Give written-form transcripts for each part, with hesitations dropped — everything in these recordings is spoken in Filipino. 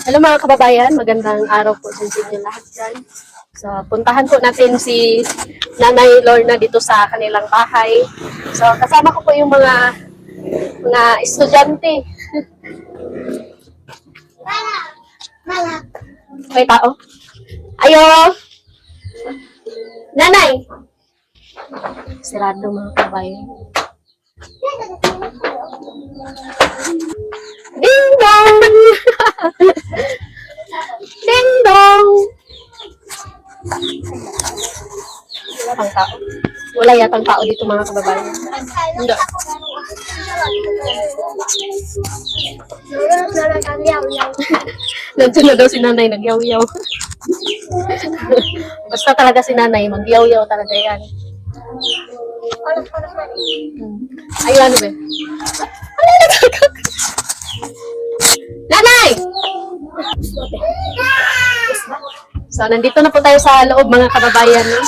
Hello mga kababayan, magandang araw po sa inyo lahat dyan. So, puntahan po natin si Nanay Lorna dito sa kanilang bahay. So, kasama ko po yung mga estudyante. May tao? Ayo! Nanay! Sirado mga kababayan. Ding dong! Ding dong! Wala pang tao. Wala yatang tao dito mga kababayan. Hindi. Nandiyan na daw si nanay, nagyaw-yaw. Basta talaga si nanay, magyaw-yaw talaga yan. Ay, ano ba? Nanay! So, nandito na po tayo sa loob mga kababayan. No?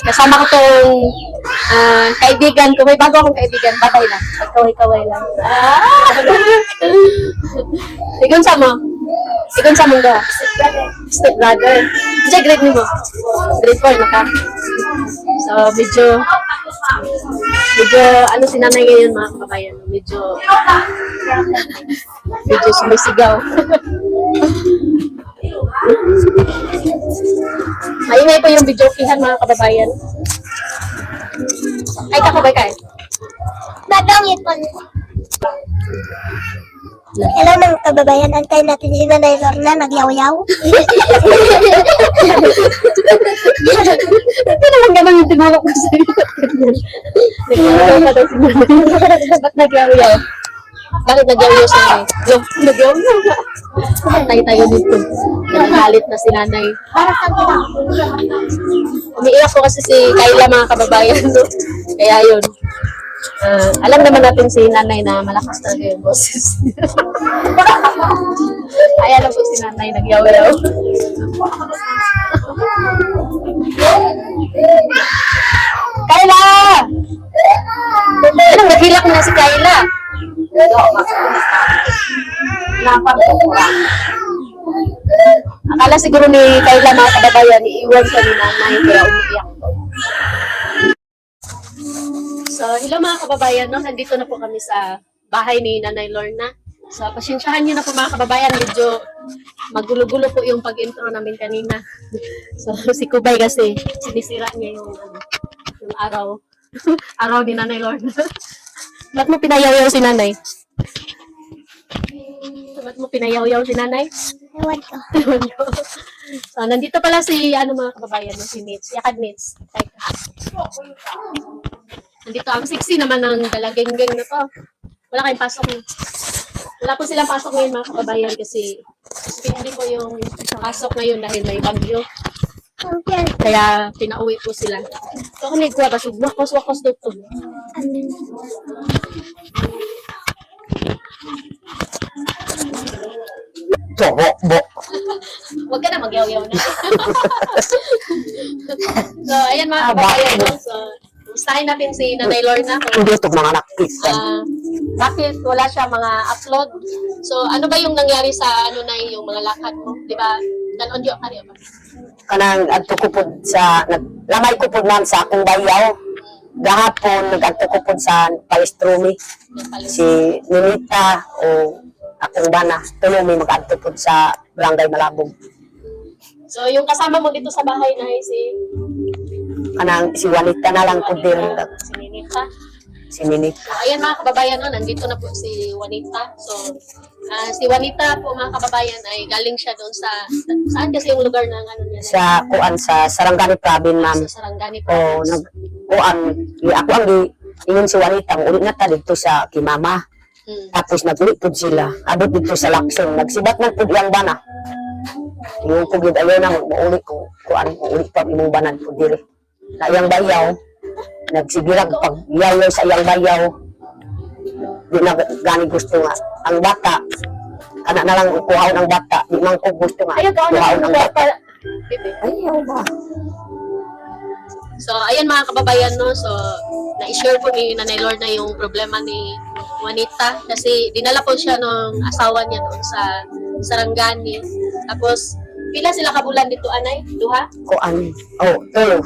Kasama ko tong kaibigan ko. May bago akong kaibigan. Batay lang. Kaway-kaway lang. Ikon sa mo? Ikon sa mo ga? Step brother. Sa grade ni mo? Grade 4 na ka. So, medyo ano si nanay ngayon mga kababayan. Medyo sumisigaw. Maingay po yung videokihan mga kababayan. Ay, kakabay kayo. Dadangit pa. Hello mga kababayan, antay natin si Nanay Lorna, nagyaw-yaw. Hindi naman ganun yung tinawag ko sa'yo. Nagyaw-yaw ka daw si nanay. Ba't nagyaw-yaw? Bakit nagyaw-yaw si nanay? Nagyaw-yaw ka. Patay tayo dito. Nagalit na si nanay. Para sa ginawa. Umiiyak po kasi si Kayla mga kababayan. No? Kaya yun. Alam naman natin si nanay na malakas talaga yung boses. Ayan na po si nanay, nagyaw-yaw. Kayla! Anong naghilak na si Kayla? Akala siguro ni Kayla mga kababayan, iiwan siya ni nanay, kaya umiiyak po. So, hello mga kababayan, no? Nandito na po kami sa bahay ni Nanay Lorna. So, pasensyahan niyo na po mga kababayan, medyo magulo-gulo po yung pag-intro namin kanina. So, si Kubay kasi sinisira niya yung araw. Araw ni Nanay Lorna. Ba't mo pinayaw-yaw si Nanay? Ba't mo pinayaw-yaw si Nanay? Ewan ko. Ewan ko. So, nandito pala si, mga kababayan, no? Si Nitz. Yakad Nitz. Nandito, ang sexy naman ng dalagenggeng na to. Wala kayong pasok. Wala po silang pasok ngayon mga kababayan kasi hindi po yung pasok ngayon dahil may bagyo. Kaya pinauwi po sila. So, kung nagkuha ba, wakos dito. Bo. Huwag ka na magyaw-yaw na. So, ayan mga kababayan. No? So, gustahin natin si Nanay Lorna. Hindi ito mga nakis. Bakit wala siya mga upload? So, ano ba yung nangyari sa yung mga lakad mo? Di ba? Ganon yung kanya ba? Kanang agtukupod sa, lamay kupod man sa akong bayaw. Gahapon, nag-agtukupod sa Palestrumi. Si Ninita o akong bana. Tuloy may mag-agtukupod sa Barangay Malabog. So, yung kasama mo dito sa bahay na si Kanang si Juanita na lang po din. Ninita. Si Ninita. So, ayan mga kababayan, no? Nandito na po si Juanita. So, si Juanita po mga kababayan ay galing siya doon saan kasi yung lugar ng niya? Sa kuan sa Sarangani Province, ma'am. Sa Sarangani O, Province. ako ang ingon si Juanita, ulit na ta dito sa Kimama. Tapos nag-ulit po sila. Abot dito sa Laksong. Nagsibat ng pudiyang bana. Yung pugid ayaw na maulit ko. Kuan, ulit pa imong banan po diri. Na iyang bayaw, nagsibirag pag yayaw sa iyang bayaw. Di na gani gusto nga. Ang bata, kana na lang kuhaon ang bata. Di man ko gusto nga. Ayaw ka Kuhaon ang bata. Bebe. Ayaw ba? So, ayan mga kababayan, no? So, na-share po ni Nanay Lorna yung problema ni Juanita kasi dinala po siya ng asawa niya doon sa Sarangani. Tapos, pila sila kabulan dito, anay? Duha? Kuan. Oh,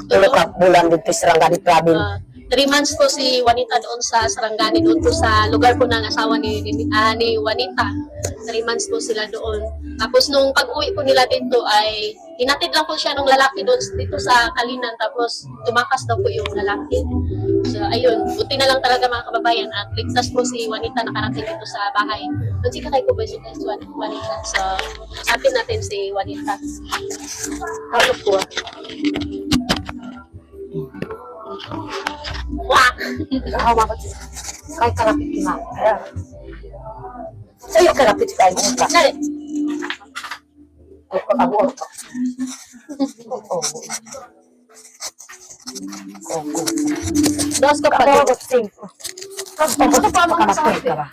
tulo ka bulan dito sa Sarangani Province. 3 months po si Juanita doon sa Sarangani, doon po sa lugar po ng asawa ni Juanita. 3 months po sila doon. Tapos nung pag-uwi po nila dito ay hinatid lang po siya ng lalaki doon dito sa Kalinan, tapos tumakas daw po yung lalaki. So ayun, buti na lang talaga mga kababayan at ligtas po si Juanita nakarating dito sa bahay. Doon si kakay ko ba si Juanita? So usapin natin si Juanita. Hawak po ah. Wah! Hawa ko kay kalapit kina. Sayo kalapit kay mo ka. Dali. Ako abo. Dos ka pa. Ako safe. Ako pa mo ka ba?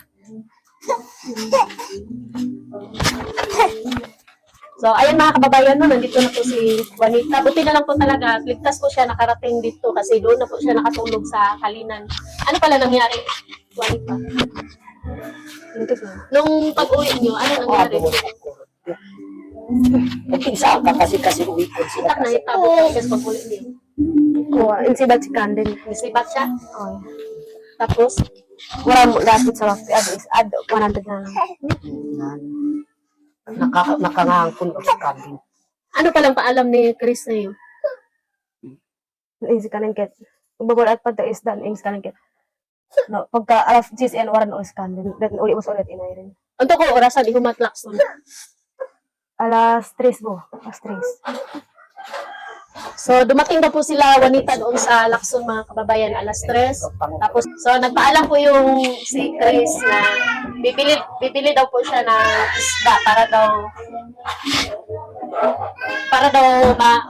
So, ayan mga kababayan no, nandito na po si Juanita. Buti na lang po talaga, ligtas po siya nakarating dito kasi doon na po siya nakatulog sa Kalinan. Ano pala nangyari, Juanita? Nung pag-uwi niyo, ano nangyari? Okay, saan ka kasi uwi ko sila. Tak na itabot kasi pag-uwi niyo. Insibat si Kandin. Nasibat siya. Oh. Tapos, Mura mo lapit sa wakti. Ad 100 na lang. Nakangangkon ko sa kabin. ano palang paalam ni Chris na yun? Easy ka nang get. Bagol at pagka is done, easy ka nang get. No, pagka alas 10 and waran o is Kandin. Dan uli mo sa ulit inay rin. Anto ko orasan, di humatlakson. Alas 3 mo. Alas 3. So, dumating na po sila Juanita doon sa Lacson, mga kababayan, alas 3. Tapos, so, nagpaalam po yung si Chris na bibili daw po siya ng isda para daw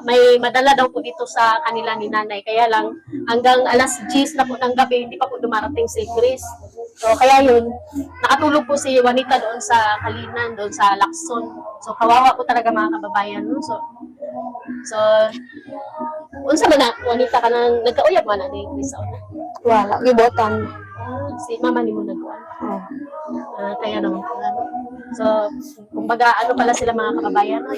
may madala daw po dito sa kanila ni nanay. Kaya lang, hanggang alas 10 na po ng gabi, hindi pa po dumarating si Chris. So, kaya yun, nakatulog po si Juanita doon sa Kalinan, doon sa Lacson. So, kawawa po talaga mga kababayan. No? So, unsa man na, Juanita ka nang nagkauyab man na ni Chris. Wala. Gibotan. Si mama ni mo nagkuhan. Oh. Kaya naman pala. No? So, kumbaga, ano pala sila mga kababayan, no?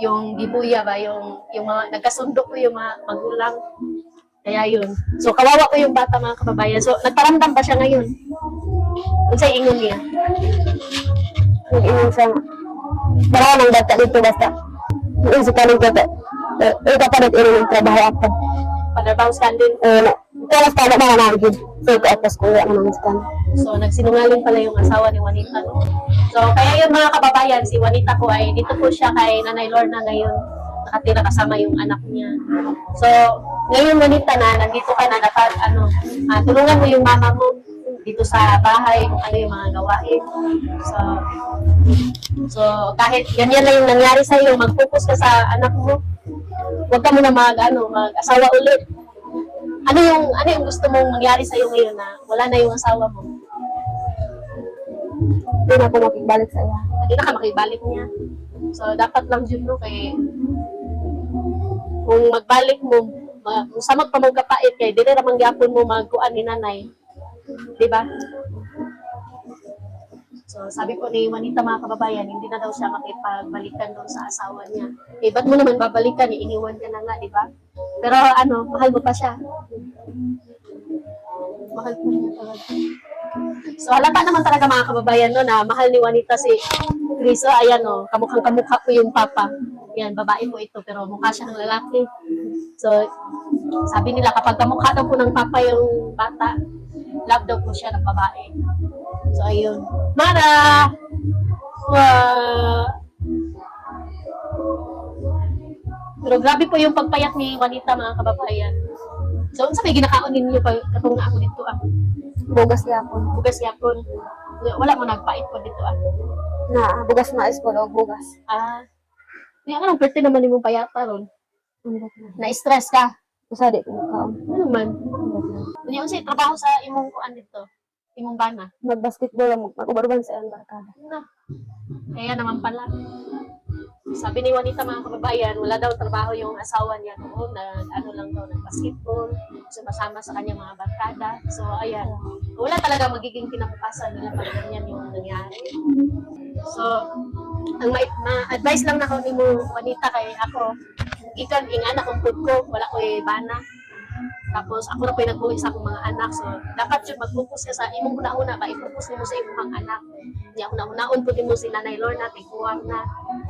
Yung gibuya ba, yung mga, nagkasundo po yung mga magulang. Kaya yun. So, kawawa po yung bata mga kababayan. So, nagparamdam pa siya ngayon. Unsay ingon niya? Yung inong sa marami ng bata dito basta. Easy ka nang get. Ito pa rin yung trabaho ako. Padarbaho Scandin. Kaya sa tama mga nangin. So, ito atas ko yung mga scan. So, nagsinungaling pala yung asawa ni Juanita. No? So, kaya yun mga kababayan, si Juanita po ay dito po siya kay Nanay Lorna ngayon. Nakatira kasama yung anak niya. So, ngayon Juanita na, nandito ka na, dapat tulungan mo yung mama mo dito sa bahay, kung ano yung mga gawain. So kahit ganyan lang yung nangyari sa iyo, mag-focus ka sa anak mo. Huwag ka muna mag-asawa ulit. Ano yung gusto mong mangyari sa iyo ngayon na wala na yung asawa mo? Hindi na ako makibalik sa iya. Hindi na ka makibalik niya. So dapat lang yun, no, kay kung magbalik mo, samot pa mong kapait kay dire ra man gyapon mo magkuan ni nanay. Di ba? So, sabi po ni Juanita mga kababayan, hindi na daw siya makipagbalikan doon sa asawa niya. Eh, ba't mo naman babalikan? Iniwan ka na nga, di ba? Pero mahal mo pa siya. Mahal po niya talaga. So, halata naman talaga mga kababayan no, na mahal ni Juanita si Chris. Ayan kamukhang kamukha ko yung papa. Yan, babae po ito, pero mukha siyang lalaki. So, sabi nila kapag kamukha daw po ng papa yung bata, love daw po siya ng babae. So, ayun. Mara! Pero grabe po yung pagpayat ni Juanita mga kababayan. So, unsa may ginakaon ninyo katong ako dito Bugas yapon. Bugas yapon. Wala mo nagpait po dito Na, bugas na is po bugas. Niya anong pwerte naman nimong payata ron? Na-stress ka? Usa di ko kaon. Ano man? Niya unsay trabaho sa imong kuan dito? Imong bana? Mag-basketball lang, mag-ubarban sa iyang barkada. Kaya naman pala. Sabi ni Juanita mga kababayan, wala daw trabaho yung asawa niya doon, lang daw ng basketball, sumasama sa kanyang mga barkada. So, ayan. Wala talaga magiging kinabukasan nila pag ganyan yung nangyari. So, ang ma-advise lang na ko nimo Juanita kay ako ikan ingana kong pud ko wala ko bana. Tapos ako na po yung nagbuhi sa akong mga anak. So dapat yun mag-focus ka sa imong una-una ba i-focus nimo sa imong anak. Nya una-unaon pud nimo si Nanay Lorna tiguang na.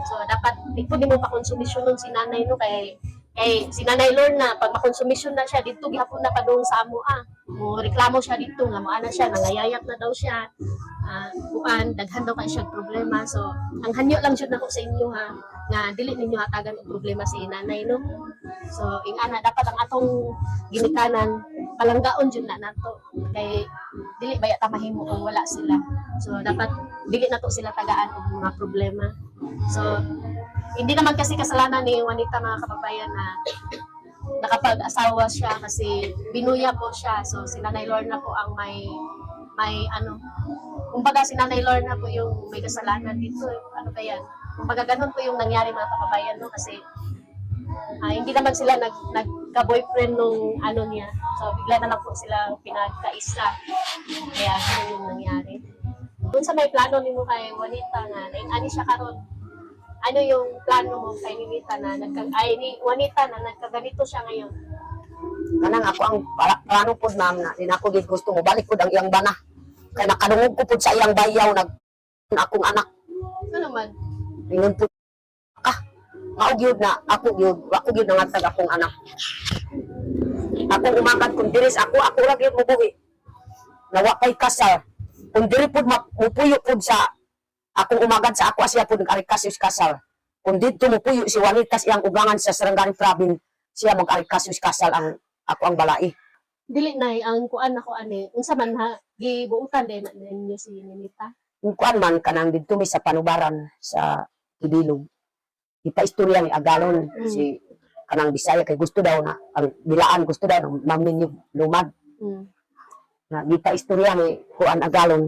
So dapat di pud nimo pa konsumisyonon si nanay no kay si Nanay Lorna pag makonsumisyon na siya dito gihapon na padung sa amo mo reklamo siya dito nga maana siya nangayayak na daw siya. Daghan daw kay siya problema. So ang hanyo lang jud nako sa inyo ha nga dili ninyo hatagan og problema si nanay no. So ingana dapat ang atong ginikanan palanggaon jud na nato kay dili baya ta mahimo kung wala sila. So dapat dili nato sila tagaan og mga problema. So hindi naman kasi kasalanan ni Juanita mga kababayan na nakapag-asawa siya kasi binuya po siya. So si Nanay Lorna po ang may kumbaga si Nanay Lorna po yung may kasalanan dito. Ano ba yan? Kumbaga ganun po yung nangyari mga kababayan no kasi hindi naman sila nagka-boyfriend nung ano niya. So bigla na lang po sila pinagkaisa. Kaya ganun yung nangyari. Kung sa may plano nimo kay Juanita nga naingani siya karon. Ano yung plano mo kay Juanita na ni Juanita na nagkaganito siya ngayon? Kanang ako ang plano pud ma'am na din ako gid gusto mo balik pud ang iyang bana. Kay nakadungog ko pud sa iyang bayaw akong anak. Ano naman? Ingon pud mao gyud na ako gyud nangatag akong anak. Ako umakat kung diris ako ra gyud mubuhi. Nawa pay kasal. Kung diri pud mupuyo pud sa akong umagad sa ako siya pud nag-arikasyos kasal. Kung dito mupuyo si Juanita iyang ugangan sa Sarangani Province, siya mag-arikasyos kasal ang ako ang balai. Dili na ang kuan ako ani unsa man ha gibuutan din ninyo si Ninita. Kung kuan man kanang dito mi sa Panubaran sa Ibilog. Ipa-istorya ni Agalon si kanang Bisaya kay gusto daw na ang bilaan gusto daw ng mamin yung lumad. Na ipa-istorya ni kuan Agalon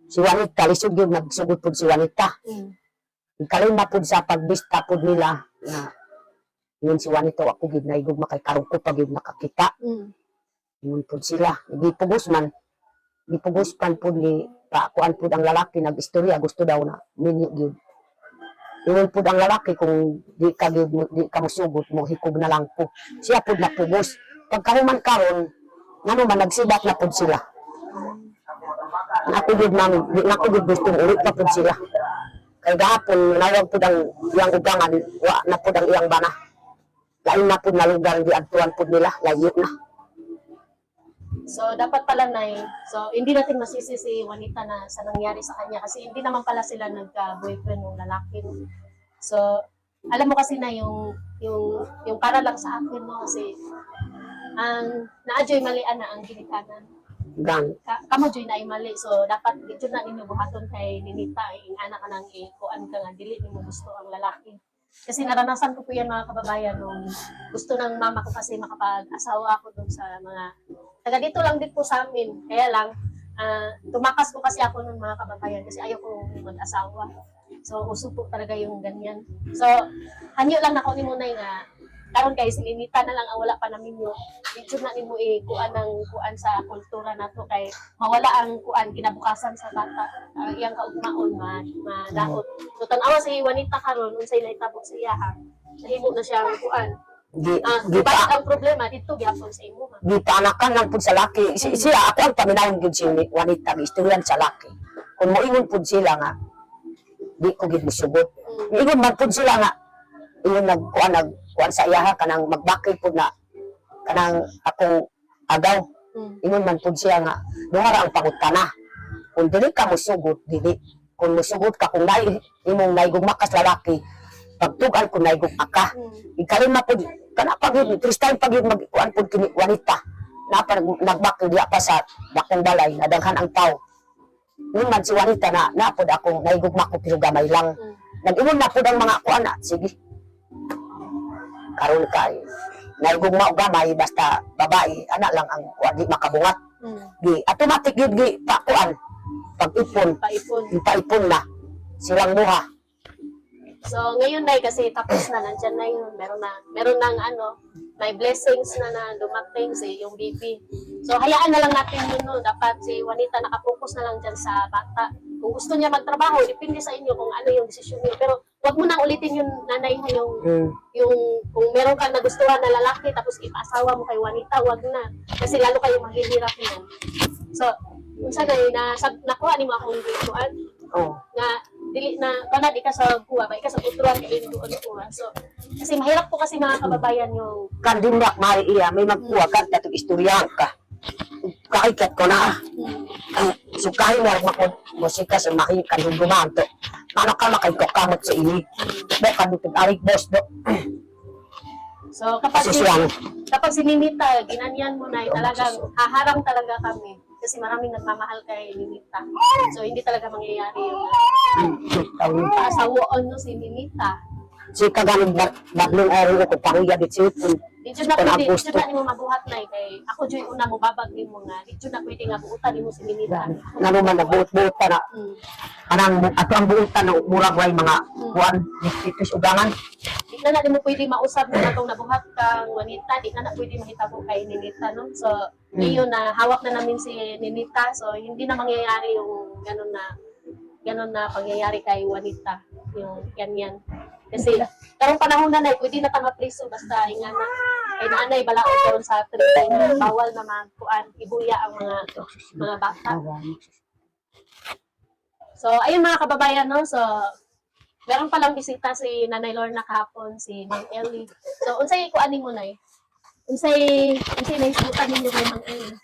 si Juanita lisod yung nagsugod pud si Juanita. Kalima pud sa pagbista pud nila na yun si Juanita ako gid naigog makay karong ko pag nakakita. Yun pud sila. Gipugos pan pud ni kuan pud ang lalaki nag-istorya gusto daw na minyo gyud. Yun pud ang lalaki kung di ka musugot mo hikog na lang po. Siya pud napugos. Pagkahuman karon ngano man nagsibat na pud sila. Ako gid ma'am, di na ko gid gusto ulit pa pud sila. Kay gahapon nawag pud ang iyang ugangan, wa na pud ang iyang bana. Lain na pud na lugar di adtuan pud nila, layo na. So dapat pala so hindi natin masisi si Juanita na sa nangyari sa kanya kasi hindi naman pala sila nagka-boyfriend ng lalaki. No? So alam mo kasi na yung para lang sa akin no kasi ang na-adjoy malian na ang ginikanan. Gang. Kamo joy na mali so dapat dito na ninyo buhaton kay Ninita ing anak ka nang kuan ka nga dili nimo gusto ang lalaki kasi naranasan ko po yan mga kababayan nung gusto ng mama ko kasi makapag-asawa ako dun sa mga taga dito lang din po sa amin kaya lang tumakas po kasi ako ng mga kababayan kasi ayaw ko mag-asawa so uso po talaga yung ganyan so hanyo lang nako nimo na nga karon kay si Ninita na lang ang wala pa namin yo. Dito na nimo kuan sa kultura nato kay mawala ang kuan kinabukasan sa bata. Iyang kaugmaon madaot. So tan-awa si Juanita karon unsay nahitabo sa iya ha. Nahimo na siya ang kuan. Bakit ang problema dito gyapon sa imo ha. Gipanakan lang pud sa laki. Siya ako ang paminawon gyud si Juanita istoryan sa laki. Kung moingon pud sila nga di ko gid misugot. Ingon man pud sila nga iyon nagkuan sa iya kanang magbakay pud na kanang akong agaw. Ingon man pud siya nga duha ang pangutana. Kung dili ka mosugot dili. Kung mosugot ka kung imong naigugma kas lalaki pagtugan kung naigugma ka. Ikalima pud kana pagid Kristal pagid magkuan pud kini Juanita. Napa nagbakay diya pa sa dakong balay na daghan ang tao. Ingon man si Juanita na napod akong naigugma ko pero gamay lang. Nag-ingon na pud ang mga kuan na sige. Karon kay naigugma og gamay basta babae ana lang ang di makabungat gi automatic gyud gi pakuan pag-ipon paipon na silang buha. So ngayon nay kasi tapos na nandiyan na yun meron nang may blessings na dumating si yung baby. So hayaan na lang natin yun no dapat si Juanita nakapokus na lang diyan sa bata Kung gusto niya magtrabaho, depende sa inyo kung ano yung desisyon niyo. Pero wag mo nang ulitin yung nanay ha, yung kung meron kang nagustuhan na lalaki tapos ipaasawa mo kay Juanita, wag na. Kasi lalo kayo maghihirap niyan. So, unsa na nakuha ni mo akong gituan Oh. na dili na banad ika sa kuha ba ika sa utruan kay doon kuha. So, kasi mahirap po kasi mga kababayan yung Kandindak may iya, may magkuha ka, tatong istoryahan ka. Kaikat ko na. So kahit meron ako musika sa makikan yung gumanto. Ano ka makikok sa ini? Baka dito arik boss do. so kapag si Ninita, ginanyan mo na talagang haharang talaga kami. Kasi maraming nagmamahal kay Ninita. So hindi talaga mangyayari yung paasawoon no si Ninita. Si kagaling baglong araw ko paruya dito. Dito na pwede, dito na ni mo mabuhat na kay ako joy una mo babag ni mo nga. Dito na pwede nga buutan ni mo si Ninita. Nanuman na buot-buot na. Anang ato ang buutan ng murag way mga kuan dito ugangan. Di na mo pwede mausap na itong nabuhat kang Juanita. Di na pwede mahitabo kay Ninita. No? So, ngayon na hawak na namin si Ninita. So, hindi na mangyayari yung ganun na pangyayari kay Juanita. Yung yan. Kasi, karong panahon na pwede na tanga preso basta nga na kay naanay balaod karon sa tribay na bawal na magkuan ibuya ang mga bata. So, ayun mga kababayan, no? So, meron palang bisita si Nanay Lorna kahapon, si Mang Ellie. So, unsay kuanin mo nay? Unsay naisutan ninyo kay Mang Ellie?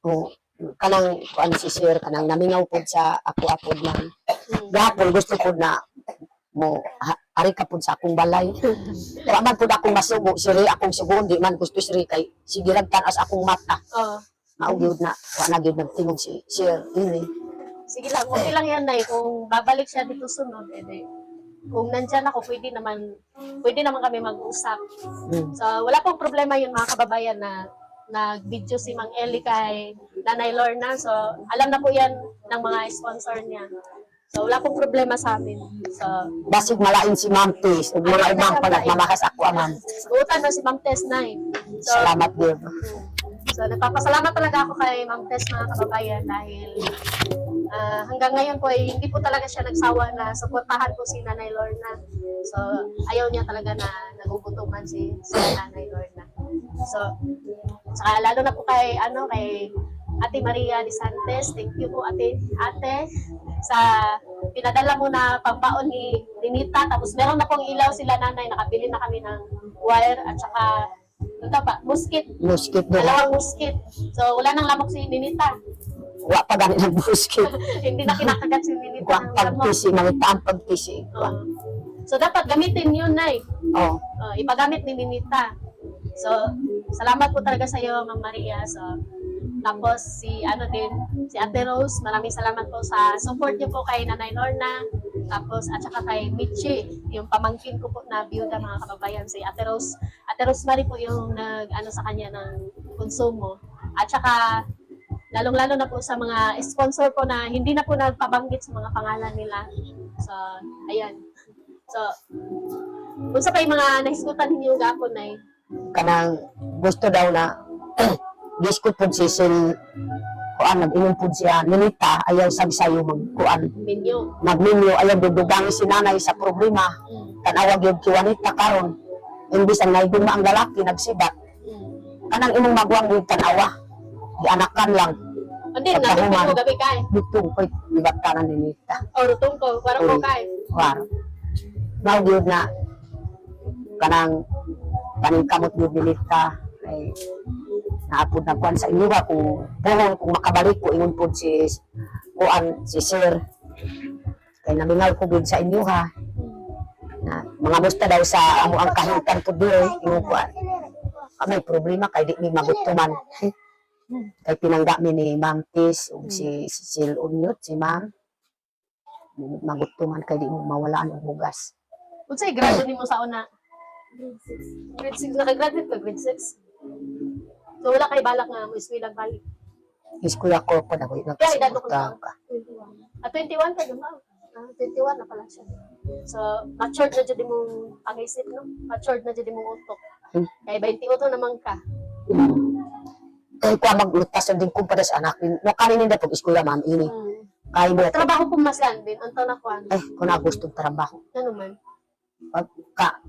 O kanang kuan si sir kanang namingaw pod sa ako man. Gahapon gusto ko na mo ari ka pod sa akong balay. Wa man pod akong masugo, siri akong sugon di man gusto siri kay sige tanas akong mata. Oh. Mao gyud na wa na gyud nagtingog si sir ini. Sige lang, okay lang yan nay. Kung babalik siya dito sunod, kung nandyan ako, pwede naman kami mag-usap. So, wala pong problema yun mga kababayan na nag-video si Mang Ellie kay Nanay Lorna. So, alam na po yan ng mga sponsor niya. So, wala pong problema sa amin. So, Basig malain si Ma'am Tis ug mga ibang panagmamahas ako aman. buutan na si Ma'am Tess Nay. So, Salamat gyud. So, nagpapasalamat talaga ako kay Ma'am Tess mga kababayan dahil hanggang ngayon po ay hindi po talaga siya nagsawa na suportahan po si Nanay Lorna. So, ayaw niya talaga na nagugutuman si Nanay Lorna. So, saka lalo na po kay Ate Maria de Santes. Thank you po ate sa pinadala mo na pambaon ni Ninita. Tapos meron na pong ilaw sila nanay. Nakabili na kami ng wire at saka muskit. Muskit do. Dalawang muskit. So, wala nang lamok si Ninita. Wa pa gani ng muskit. Hindi na kinakagat si Ninita Wa ng lamok. pagpisi mangita ang pagpisi. So, dapat gamitin yun, Nay. Oh. Ipagamit ni Ninita. So, salamat po talaga sa iyo, Ma'am Maria. So, tapos si Ate Rose, maraming salamat po sa support niyo po kay Nanay Lorna. Tapos at saka kay Michi, yung pamangkin ko po na biyuda mga kababayan, si Ate Rose. Ate Rosemary po yung sa kanya ng konsumo. At saka lalong-lalo na po sa mga sponsor po na hindi na po nagpabanggit sa mga pangalan nila. So, ayan. So, kung sa kayo mga nahisgutan ninyo gapon na Kanang gusto daw na giskot pod si Sil kuan nag-inom pod siya Ninita ayaw sagsayo magkuan menu. magminyo ayaw dudugangi si nanay sa problema tanawa gyud ki Juanita karon imbis ang naiguma ang lalaki nagsibat kanang imong magwang gyud tanawa gianakan lang Hindi, namin mo gabi kay. dito koy ibatanan ni Ninita O, rutong ko, parang ko kay. war mao gyud na kanang paningkamot gyud ni Ninita ay naapod na kuan sa inyo ba kung makabalik ko ingon po si kuan si sir kay namingaw ko gid sa inyo ha na mga musta daw sa amo ang kahitan po dire ingon kuan may problema kay di mi magutuman kay pinangga mi ni Ma'am Tis ug si Sil Unyot si Ma'am magutuman kay di mo mawalaan og bugas Unsay grado nimo sa una? Grade 6 naka-graduate ka, grade 6. So wala kay balak nga mo eskwela balik. iskuya ko pa daw Kaya edad ko nagsuporta na. 21 ka di ba? 21 na pala siya. So matured na jud imong pag-isip no? Matured na jud imong utok. Kay 28 naman ka. kay kuan maglutas din ko para sa anak no kanin din pag iskuya ma'am ini Kaya mo ito. Trabaho po masan din. Ang tanakuan. Kung na gustong trabaho. Ano man?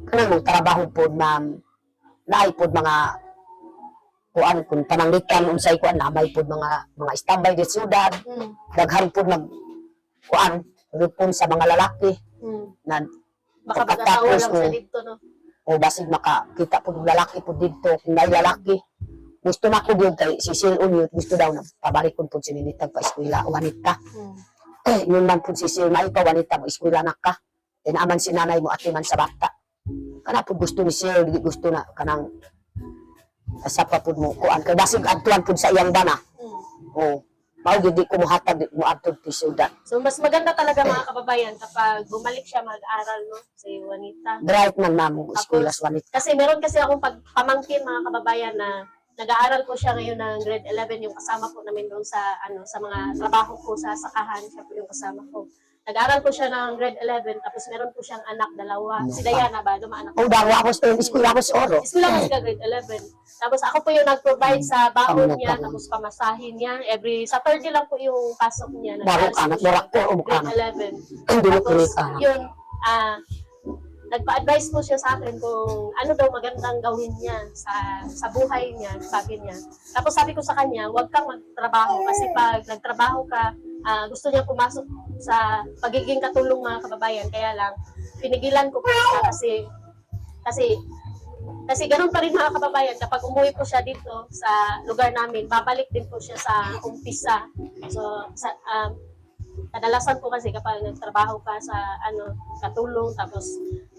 Kanang trabaho po, ma'am, naay po mga kuan kung pananglitan unsay kuan na may po mga standby di syudad. Daghan po nag kuan rupon sa mga lalaki na Baka mag-asawa lang mo, sa dito, no? o basig makakita po ng lalaki po dito kung may lalaki gusto na ko yun kay si Sil Unyot gusto daw na pabalik ko po si Ninitag pa eskwela wanita yun man po si Sil may pa wanita mo eskwela na ka tinaaman si nanay mo at man sa bata kana po gusto ni Sil di gusto na kanang sa pa po mo kuan kay basig adtuan po sa iyang bana mao gid ko mohatag mo adto ti syudad. So, mas maganda talaga mga kababayan kapag bumalik siya mag-aral, no? Si Juanita. Right man ma'am eskwela sa wanita. Kasi meron kasi akong pamangkin mga kababayan na nag-aaral po siya ngayon ng grade 11, yung kasama po namin doon sa sa mga trabaho ko sa sakahan, siya po yung kasama ko. Nag-aaral po siya ng grade 11, tapos meron po siyang anak, dalawa. Si Diana ba, dumaanak O daw ako sa eskwela ko sa Oro. School lang siya grade 11. Tapos ako po yung nag-provide sa baon niya, tapos pamasahin niya. Every Saturday lang po yung pasok niya. Barok anak, barak ko o grade anak. 11. Hindi mo Tapos kulit anak. yun, nagpa-advise po siya sa akin kung ano daw magandang gawin niya sa buhay niya, sabi niya. Tapos sabi ko sa kanya, huwag kang magtrabaho kasi pag nagtrabaho ka, gusto niya pumasok sa pagiging katulong mga kababayan. Kaya lang, pinigilan ko po siya kasi ganun pa rin mga kababayan, kapag umuwi po siya dito sa lugar namin, babalik din po siya sa umpisa. So, kadalasan po kasi kapag nagtrabaho ka sa katulong, tapos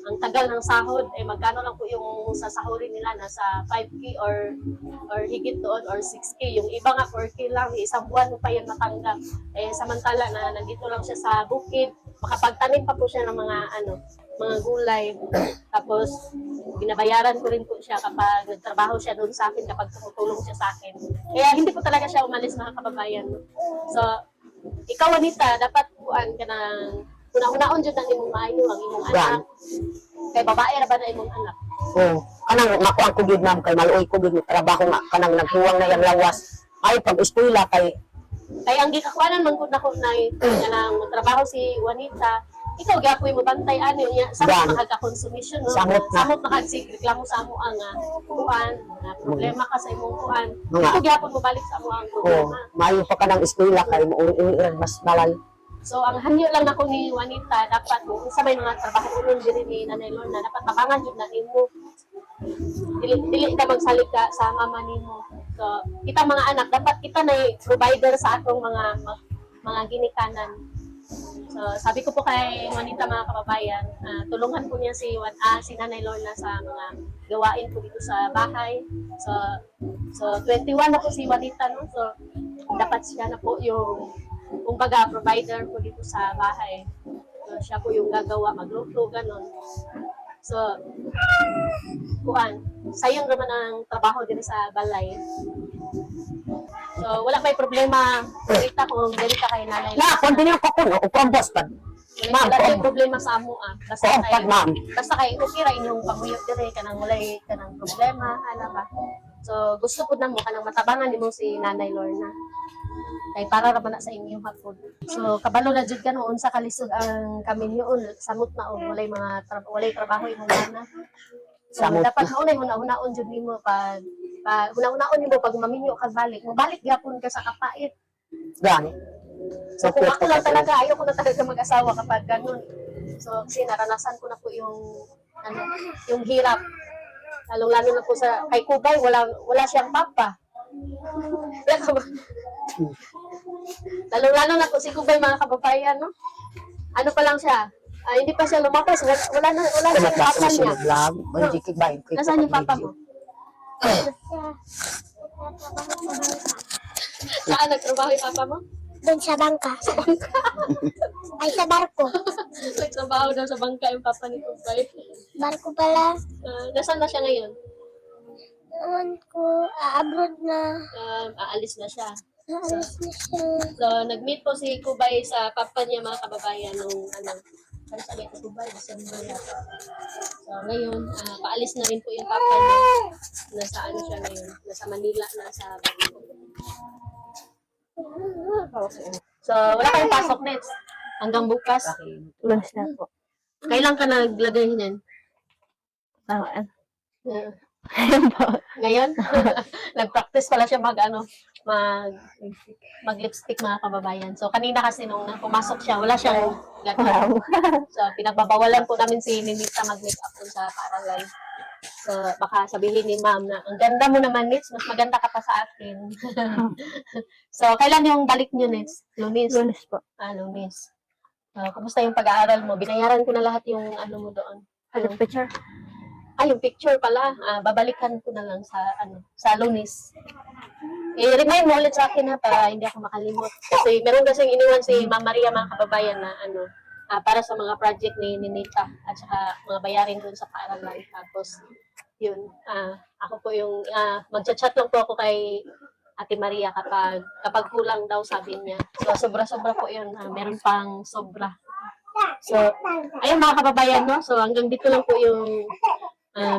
ang tagal ng sahod, magkano lang po yung sasahurin nila, nasa 5K or higit doon, or 6K. Yung iba nga 4K lang, isang buwan mo pa yan matanggap. Samantala na nandito lang siya sa bukid, makapagtanim pa po siya ng mga gulay. Tapos, binabayaran ko rin po siya kapag nagtrabaho siya doon sa akin, kapag tumutulong siya sa akin. Kaya hindi po talaga siya umalis mga kababayan. So, ikaw Juanita, dapat kuan ka ng una-unaon dyan ang imong maayo ang imong anak. Kay babae ra ba na imong anak? Kanang makuha ko gid ma'am kay maluoy ko gid trabaho nga kanang naghuwang na yang lawas. Ay pag eskwela kay ang gikakuanan man gud nako na kanang trabaho si Juanita. Ikaw gapoy mo bantay ano niya sa makaka-consumption, no? Samot makagreklamo sa amo ang kuan, problema ka sa imong kuan. Ikaw gyapon mo balik sa amo ang problema. Maayo pa kanang eskwela kay mo mas malay. So, ang hanyo lang nako ni Juanita, dapat mo, kung sa may mga trabaho unon diri ni Nanay Lorna, dapat tabangan yun na nimo. Dili ka magsalita sa mama nimo. So, kita mga anak, dapat kita na provider sa atong mga ginikanan. So, sabi ko po kay Juanita mga kababayan, tulungan po niya si Nanay Lorna sa mga gawain po dito sa bahay. So 21 na po si Juanita, no? So, dapat siya na po yung kumbaga provider po dito sa bahay. So, siya po yung gagawa, magluto, ganon. So, sayang naman ang trabaho din sa balay. So, wala may problema kita kung dili ka kay Nanay Lorna. Continue ko kuno upang boss pag. Ma'am, Wala may problema sa amo ma'am. Basta kay okay ra inyong pamuyot dire kanang walay kanang problema, ana ba. So, gusto ko na mo kanang matabangan nimo si Nanay Lorna. Kay para ra man na sa inyo hapon. So, kabalo na jud ka noon sa kalisod ang kami niyon, samot na walay walay trabaho imong nana. So, dapat maunay huna-hunaon jud nimo pag huna-hunaon nimo pag maminyo ka balik. Mobalik gyapon ka sa kapait. Gani. So, kung ako lang talaga, ayaw ko na talaga mag-asawa kapag ganun. So, kasi naranasan ko na po yung hirap. Lalong-lalo na po kay Kubay, wala siyang papa. Lalong-lalo na po si Kubay, mga kababayan, no? Ano pa lang siya? Hindi pa siya lumabas. Wala na yung papa niya. Nasaan yung papa mo? Saan nagtrabaho yung papa mo? Doon sa bangka. Ay, sa barko. Nagtrabaho daw sa bangka yung papa ni Kubay. Barko pala. Nasaan na siya ngayon? Ewan ko, abroad na. Aalis na siya. Naalis na siya. So, nag-meet po si Kubay sa papa niya, mga kababayan, nung ano sa Kubay, December yata. So, ngayon, paalis na rin po yung papa niya. Nasa siya ngayon? Nasa Manila, nasa Bangkok. So, So, wala kayong pasok next. Hanggang bukas. Lunes na po. Kailan ka naglagay niyan? Tawaan. Uh, Ayun po. ngayon? Nag-practice pala siya mag-lipstick mga kababayan. So, kanina kasi nung pumasok siya, wala siyang lagay. So, pinagbabawalan po namin si Ninita mag-makeup dun sa paaralan. So, baka sabihin ni ma'am na, ang ganda mo naman, Nits, mas maganda ka pa sa akin. So, kailan yung balik niyo, Nits? Lunes? Lunes po. Lunes. Kumusta yung pag-aaral mo? Binayaran ko na lahat yung ano mo doon. Ano picture? Yung picture pala. Babalikan ko na lang sa Lunes. I-remind mo ulit sa akin ha, para hindi ako makalimot. Kasi meron kasing iniwan si Ma'am Maria mga kababayan na para sa mga project ni Ninita at saka mga bayarin dun sa paaralan. Tapos, yun, ako po yung, magchat-chat lang po ako kay Ate Maria kapag kulang daw, sabi niya. So, sobra-sobra po yun. Meron pang sobra. So, ayun mga kababayan, no? So, hanggang dito lang po yung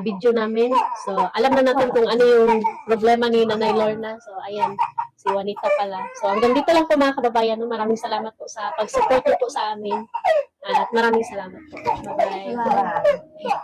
video namin. So, alam na natin kung ano yung problema ni Nanay Lorna. So, ayan, si Juanita pala. So, hanggang dito lang po mga kababayan. No? Maraming salamat po sa pag-support po sa amin. At maraming salamat po. Bye-bye. Bye.